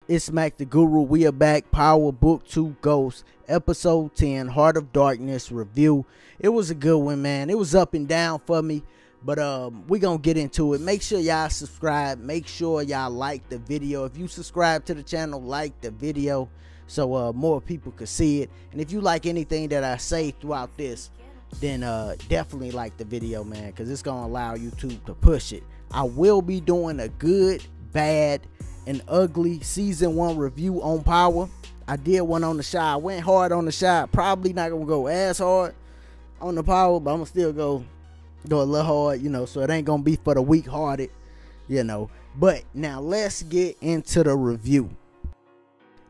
It's Mac the Guru. We are back. Power Book 2 Ghost, Episode 10, Heart of Darkness review. It was a good one, man. It was up and down for me, but we gonna get into it. Make sure y'all subscribe. Make sure y'all like the video. If you subscribe to the channel, like the video so more people could see it. And if you like anything that I say throughout this, then definitely like the video, man, because it's gonna allow YouTube to push it. I will be doing a good, bad, and ugly season 1 review on Power. I did one on the Shy. I went hard on the Shy. Probably not gonna go as hard on the Power, but I'm gonna still go a little hard, you know, so it ain't gonna be for the weak hearted, you know. But now let's get into the review.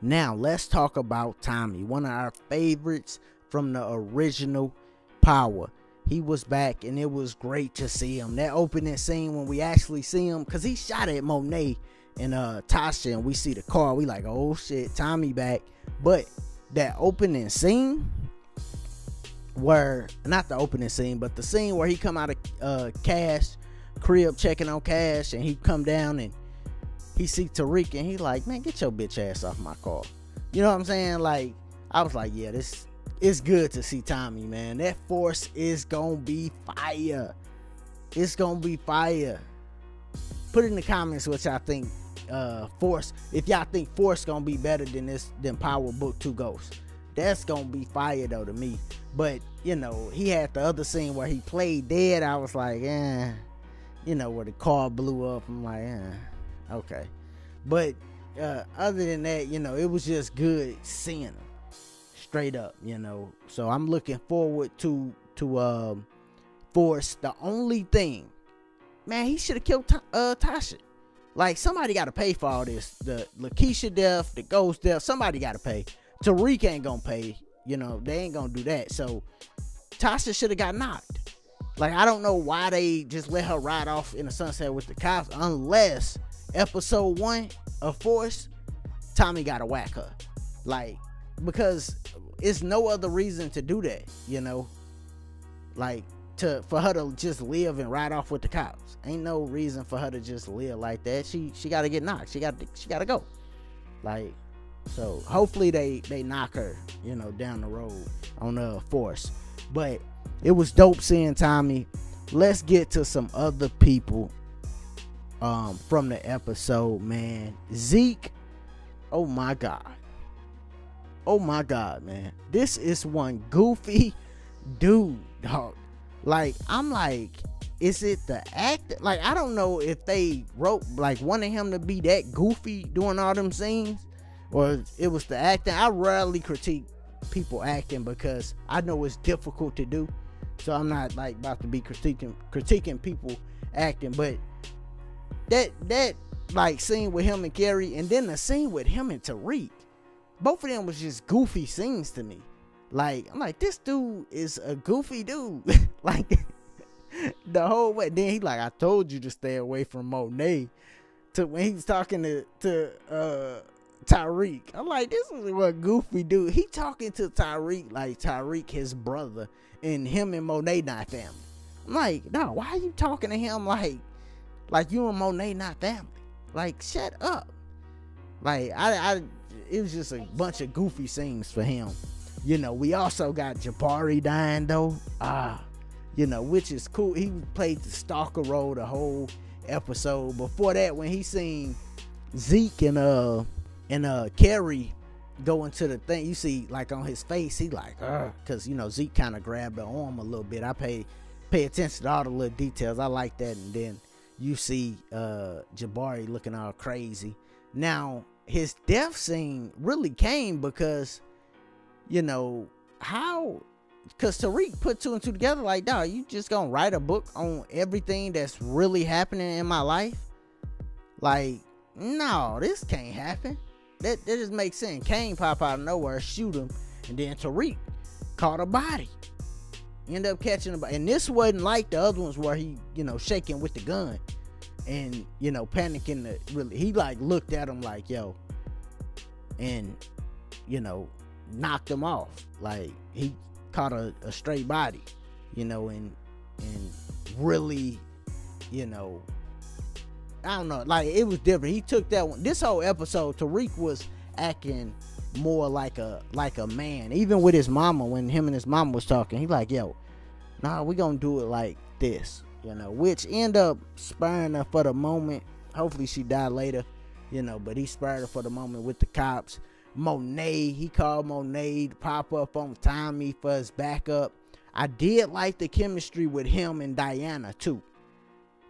Now let's talk about Tommy, one of our favorites from the original Power. He was back and it was great to see him. That opening scene when we actually see him, because he shot at Monet and Tasha, and we see the car, we like, oh shit, Tommy back. But that opening scene where, not the opening scene, but the scene where he come out of Cash crib checking on Cash, and he come down and he see Tariq and he like, man, get your bitch ass off my car. You know what I'm saying? Like, I was like, yeah, this it's good to see Tommy, man. That Force is gonna be fire. It's gonna be fire. Put in the comments what y'all think Force, if y'all think Force gonna be better than Power Book 2 Ghost. That's gonna be fire though to me. But you know, he had the other scene where he played dead. I was like, you know, where the car blew up. I'm like, okay. But other than that, you know, it was just good seeing him straight up, you know. So I'm looking forward to Force. The only thing, man, he should have killed Tasha. Like, somebody got to pay for all this. The Lakeisha death, the Ghost death, somebody got to pay. Tariq ain't gonna pay, you know, they ain't gonna do that. So Tasha should have got knocked. Like, I don't know why they just let her ride off in the sunset with the cops, unless episode 1 of Force, Tommy gotta whack her. Like, because it's no other reason to do that, you know. Like, for her to just live and ride off with the cops. Ain't no reason for her to just live like that. She got to get knocked. She got to go. Like, so hopefully they knock her, you know, down the road on Force. But it was dope seeing Tommy. Let's get to some other people from the episode, man. Zeke, oh my god. Oh my god, man. This is one goofy dude, dog. Like, I'm like, is it the actor? Like, I don't know if they wrote, like, wanted him to be that goofy doing all them scenes, or it was the acting. I rarely critique people acting because I know it's difficult to do. So I'm not, like, about to be critiquing people acting. But that like, scene with him and Carrie, and then the scene with him and Tariq, both of them was just goofy scenes to me. Like, I'm like, this dude is a goofy dude. Like, the whole way. Then he like, I told you to stay away from Monet. To when he's talking to Tariq. I'm like, this is what goofy dude. He talking to Tariq like Tariq his brother, and him and Monet not family. I'm like, no, why are you talking to him like you and Monet not family? Like, shut up. Like, it was just a bunch of goofy scenes for him. You know, we also got Jabari dying though. You know, which is cool. He played the stalker role the whole episode. Before that, when he seen Zeke and Carrie go into the thing, you see, like, on his face, he like, because, you know, Zeke kind of grabbed the arm a little bit. I pay attention to all the little details. I like that. And then you see Jabari looking all crazy. Now, his death scene really came because, you know, because Tariq put 2 and 2 together, like, dog, you just gonna write a book on everything that's really happening in my life? Like, no, this can't happen. That just makes sense. Kane pop out of nowhere, shoot him, and then Tariq caught a body. End up catching a body. And this wasn't like the other ones where he, you know, shaking with the gun and, you know, panicking. He like looked at him like, yo, and, you know, knocked him off. Like, he caught a straight body, you know, and really, you know, I don't know, like it was different. He took that one. This whole episode, Tariq was acting more like a man. Even with his mama, when him and his mama was talking, he like, yo, nah, we gonna do it like this, you know, which end up sparing her for the moment. Hopefully she died later, you know, but he spared her for the moment with the cops. Monet, he called Monet to pop up on Tommy for his backup. I did like the chemistry with him and Diana too.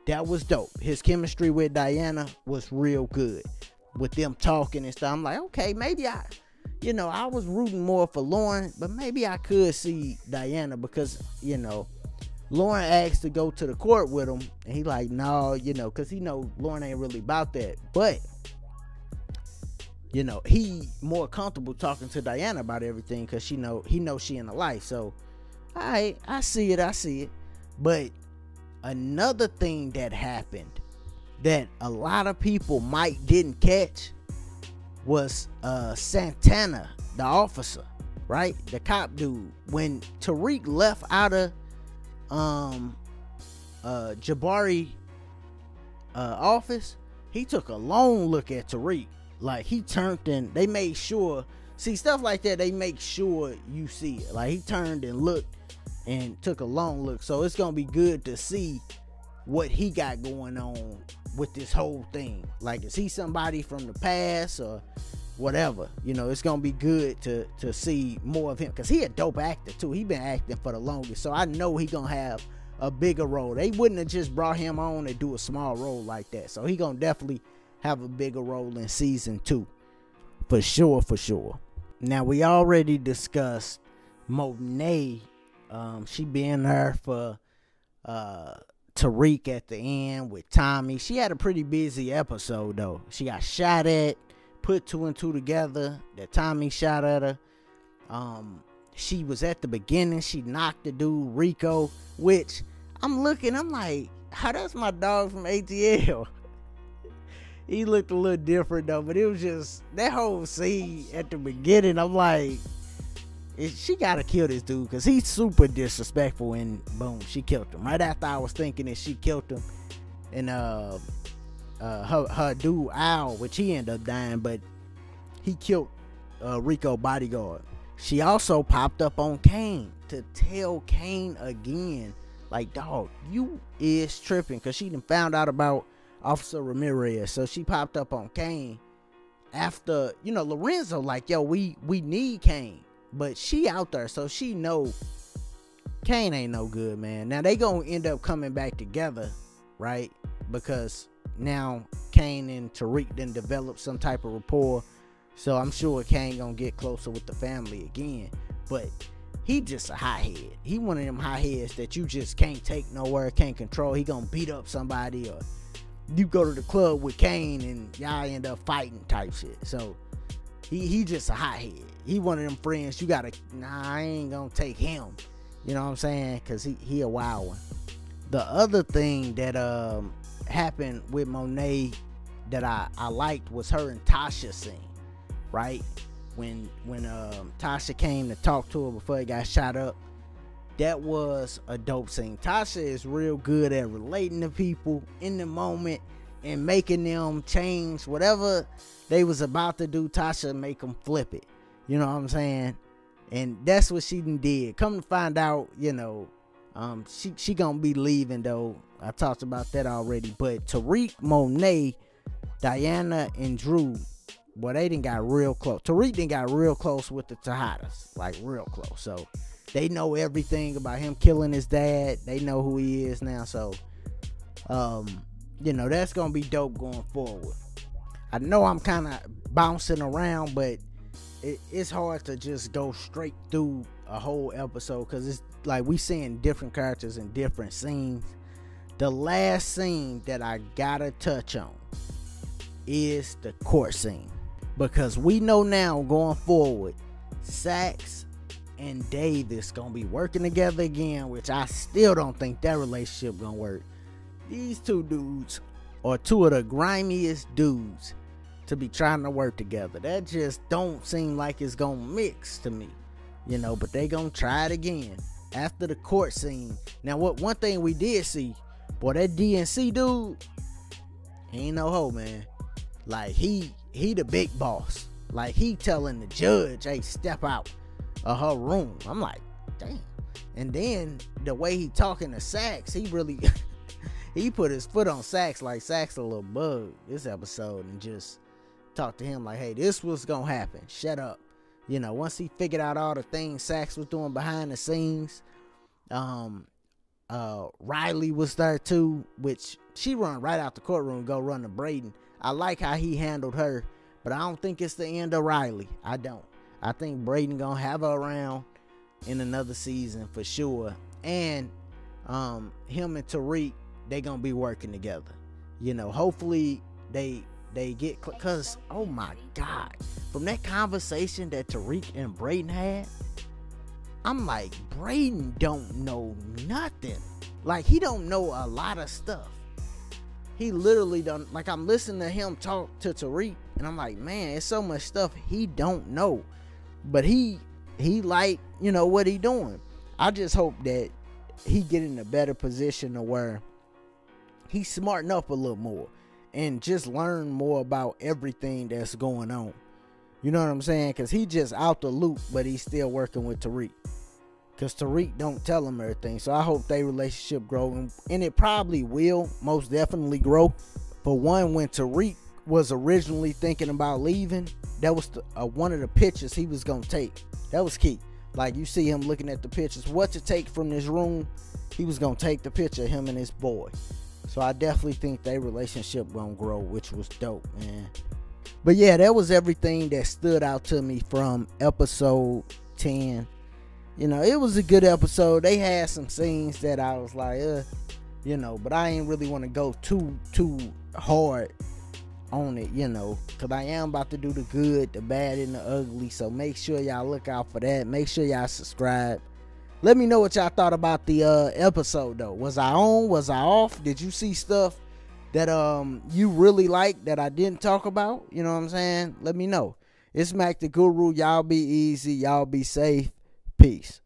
That was dope. His chemistry with Diana was real good. With them talking and stuff, I'm like, okay, maybe I was rooting more for Lauren, but maybe I could see Diana because, you know, Lauren asked to go to the court with him, and he like, no, you know, because he know Lauren ain't really about that. But, you know, he more comfortable talking to Diana about everything because he knows she in the life. So, all right, I see it. But another thing that happened that a lot of people didn't catch was Santana, the officer, right? The cop dude. When Tariq left out of Jabari office, he took a long look at Tariq. Like he turned and they made sure, see stuff like that, they make sure you see it. Like he turned and looked and took a long look. So it's gonna be good to see what he got going on with this whole thing. Like, is he somebody from the past or whatever? You know, it's gonna be good to see more of him because he a dope actor too. He been acting for the longest, so I know he gonna have a bigger role. They wouldn't have just brought him on and do a small role like that. So he gonna definitely have a bigger role in season 2 for sure. Now we already discussed Monet. She being there for Tariq at the end with Tommy. She had a pretty busy episode though. She got shot at, put 2 and 2 together that Tommy shot at her. She was at the beginning, she knocked the dude Rico, which I'm like, how that's my dog from ATL. He looked a little different though, but it was just that whole scene at the beginning. I'm like, she gotta kill this dude because he's super disrespectful, and boom, she killed him. Right after I was thinking that she killed him, and her dude Al, which he ended up dying, but he killed Rico bodyguard. She also popped up on Kane to tell Kane again, like, dog, you is tripping, because she done found out about Officer Ramirez. So she popped up on Kane after, you know, Lorenzo like, yo, we need Kane. But she out there, so she know Kane ain't no good, man. Now they gonna end up coming back together, right? Because now Kane and Tariq done developed some type of rapport. So I'm sure Kane gonna get closer with the family again. But he just a hothead. He one of them hotheads that you just can't take nowhere, can't control. He gonna beat up somebody, or you go to the club with Kane and y'all end up fighting type shit. So he just a hothead. He one of them friends you gotta, I ain't gonna take him. You know what I'm saying? Cause he a wild one. The other thing that happened with Monet that I liked was her and Tasha scene, right? When Tasha came to talk to her before he got shot up. That was a dope scene. Tasha is real good at relating to people in the moment and making them change whatever they was about to do. Tasha make them flip it. You know what I'm saying? And that's what she did. Come to find out, you know, she gonna be leaving though. I talked about that already. But Tariq, Monet, Diana, and Drew, boy, they done got real close. Tariq done got real close with the Tejadas, like real close. So they know everything about him killing his dad. They know who he is now. So, you know, that's going to be dope going forward. I know I'm kind of bouncing around, but it's hard to just go straight through a whole episode because it's like we seeing different characters in different scenes. The last scene that I got to touch on is the court scene, because we know now going forward, Saxe and Davis gonna be working together again, which I still don't think that relationship gonna work. These two dudes are two of the grimiest dudes to be trying to work together. That just don't seem like it's gonna mix to me, you know. But they gonna try it again after the court scene. Now, one thing we did see, boy, that DNC dude, He ain't no hoe, man. Like, he the big boss. Like, he telling the judge, hey, step out of her room. I'm like, damn. And then the way he talking to Sax, he really he put his foot on Sax, like Sax a little bug this episode, and just talked to him like, hey, this was gonna happen, shut up. You know, once he figured out all the things Sax was doing behind the scenes, Riley was there too, which she run right out the courtroom, go run to Brayden. I like how he handled her, but I don't think it's the end of Riley. I don't. I think Brayden gonna have her around in another season for sure. And him and Tariq, they gonna be working together. You know, hopefully they get, cause oh my God, from that conversation that Tariq and Brayden had, I'm like, Brayden don't know nothing. Like, he don't know a lot of stuff. He literally don't, like, I'm listening to him talk to Tariq, and I'm like, man, it's so much stuff he don't know. But he like, you know, what he doing. I just hope that he get in a better position to where he smarten up a little more and just learn more about everything that's going on. You know what I'm saying? Because he just out the loop, but he's still working with Tariq. Because Tariq don't tell him everything. So I hope their relationship grow. And it probably will most definitely grow. For one, when Tariq was originally thinking about leaving, that was one of the pictures he was going to take. That was key. Like, you see him looking at the pictures. What to take from this room, he was going to take the picture of him and his boy. So I definitely think their relationship going to grow, which was dope, man. But yeah, that was everything that stood out to me from episode 10. You know, it was a good episode. They had some scenes that I was like, you know, but I ain't really want to go too hard on it, you know, because I am about to do the good, the bad, and the ugly. So make sure y'all look out for that. Make sure y'all subscribe. Let me know what y'all thought about the episode, though. Was I on? Was I off? Did you see stuff that you really like that I didn't talk about? You know what I'm saying? Let me know. It's Mac the Guru. Y'all be easy. Y'all be safe. Peace.